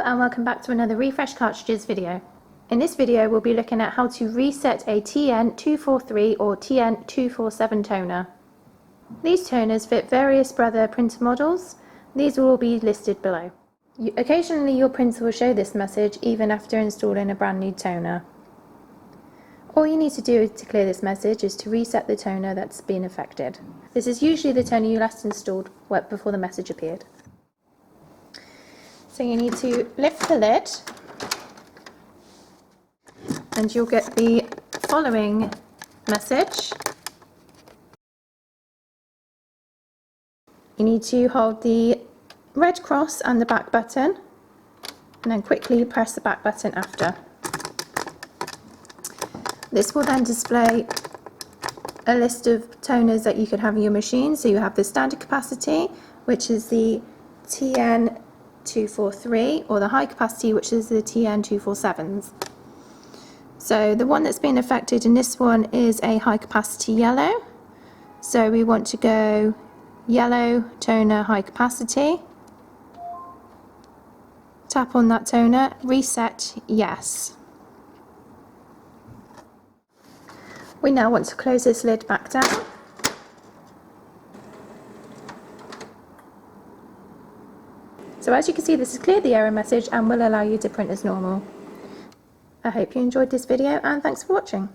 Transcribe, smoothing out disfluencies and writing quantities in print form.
and welcome back to another Refresh Cartridges video. In this video we'll be looking at how to reset a TN243 or TN247 toner. These toners fit various Brother printer models. These will all be listed below. Occasionally your printer will show this message even after installing a brand new toner. All you need to do to clear this message is to reset the toner that's been affected. This is usually the toner you last installed before the message appeared. So you need to lift the lid and you'll get the following message. You need to hold the red cross and the back button and then quickly press the back button after. This will then display a list of toners that you could have in your machine. So you have the standard capacity, which is the TN243, or the high capacity, which is the TN247s. So the one that's been affected in this one is a high capacity yellow. So we want to go yellow toner high capacity. Tap on that toner, reset yes. We now want to close this lid back down. So as you can see, this has cleared the error message and will allow you to print as normal. I hope you enjoyed this video and thanks for watching.